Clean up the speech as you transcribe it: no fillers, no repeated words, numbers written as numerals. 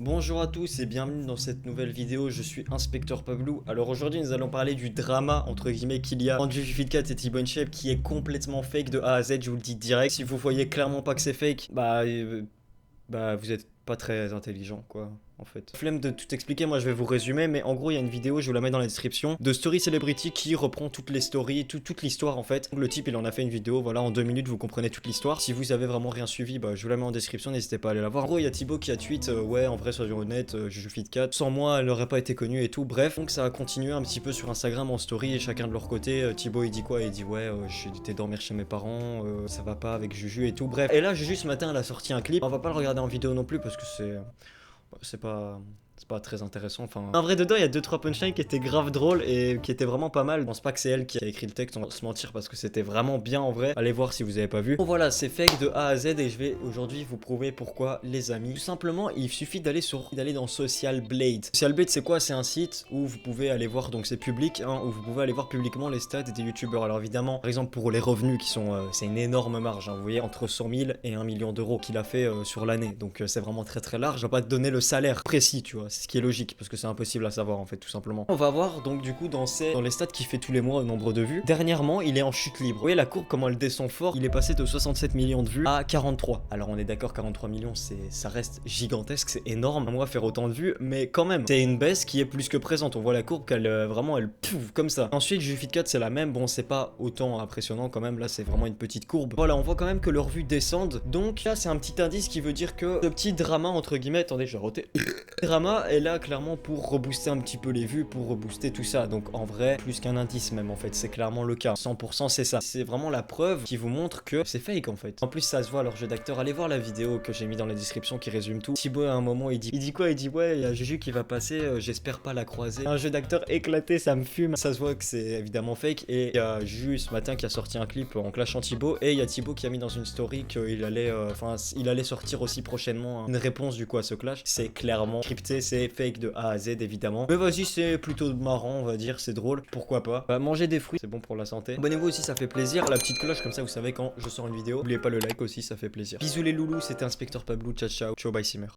Bonjour à tous et bienvenue dans cette nouvelle vidéo, je suis Inspecteur Pablou. Alors aujourd'hui nous allons parler du drama entre guillemets qu'il y a entre Justificat et T-Bone Shape qui est complètement fake de A à Z, je vous le dis direct. Si vous voyez clairement pas que c'est fake, bah vous êtes pas très intelligent quoi. En fait. Flemme de tout expliquer, moi je vais vous résumer, mais en gros il y a une vidéo, je vous la mets dans la description, de Story Celebrity qui reprend toutes les stories, toute l'histoire en fait. Le type il en a fait une vidéo, voilà, en 2 minutes vous comprenez toute l'histoire. Si vous avez vraiment rien suivi, bah je vous la mets en description, n'hésitez pas à aller la voir. En gros il y a Thibaut qui a tweet, ouais en vrai soyons honnêtes, Juju Fit 4, sans moi elle n'aurait pas été connue et tout, bref. Donc ça a continué un petit peu sur Instagram en story et chacun de leur côté, Thibaut il dit quoi? Il dit ouais j'ai été dormir chez mes parents, ça va pas avec Juju et tout, bref. Et là Juju ce matin elle a sorti un clip, on va pas le regarder en vidéo non plus parce que c'est pas très intéressant. Enfin, en vrai, dedans, il y a 2-3 punchlines qui étaient grave drôles et qui étaient vraiment pas mal. Je pense pas que c'est elle qui a écrit le texte, on va se mentir parce que c'était vraiment bien en vrai. Allez voir si vous avez pas vu. Bon, voilà, c'est fake de A à Z et je vais aujourd'hui vous prouver pourquoi, les amis. Tout simplement, il suffit d'aller dans Social Blade. Social Blade, c'est quoi? C'est un site où vous pouvez aller voir, donc c'est public, hein, où vous pouvez aller voir publiquement les stats des youtubeurs. Alors évidemment, par exemple, pour les revenus qui sont, c'est une énorme marge, hein, vous voyez, entre 100 000 et 1 million d'euros qu'il a fait sur l'année. Donc c'est vraiment très large. Je vais pas te donner le salaire précis, tu vois, c'est ce qui est logique parce que c'est impossible à savoir en fait, tout simplement. On va voir donc du coup dans les stats qu'il fait tous les mois au nombre de vues. Dernièrement, il est en chute libre. Vous voyez la courbe comment elle descend fort. Il est passé de 67 millions de vues à 43. Alors on est d'accord, 43 millions, ça reste gigantesque, c'est énorme. Un mois faire autant de vues, mais quand même, c'est une baisse qui est plus que présente. On voit la courbe qu'elle vraiment elle pouf comme ça. Ensuite, Jufit 4 c'est la même. Bon, c'est pas autant impressionnant quand même. Là, c'est vraiment une petite courbe. Voilà, on voit quand même que leurs vues descendent. Donc là, c'est un petit indice qui veut dire que ce petit drama entre guillemets, attendez, je vais roter. Drama est là clairement pour rebooster un petit peu les vues, pour rebooster tout ça. Donc en vrai, plus qu'un indice même en fait, c'est clairement le cas. 100% c'est ça. C'est vraiment la preuve qui vous montre que c'est fake en fait. En plus ça se voit leur jeu d'acteur. Allez voir la vidéo que j'ai mis dans la description qui résume tout. Thibaut à un moment il dit quoi? Il dit ouais, il y a Juju qui va passer, j'espère pas la croiser. Un jeu d'acteur éclaté, ça me fume. Ça se voit que c'est évidemment fake. Et il y a Juju ce matin qui a sorti un clip en clashant Thibaut. Et il y a Thibaut qui a mis dans une story qu'il allait, il allait sortir aussi prochainement une réponse du coup à ce clash. C'est clairement crypté, c'est fake de A à Z évidemment. Mais vas-y, c'est plutôt marrant, on va dire, c'est drôle, pourquoi pas. Manger des fruits, c'est bon pour la santé. Abonnez-vous aussi, ça fait plaisir. La petite cloche, comme ça vous savez quand je sors une vidéo. N'oubliez pas le like aussi, ça fait plaisir. Bisous les loulous, c'était Inspecteur Pablou, ciao ciao. Ciao bye Simmer.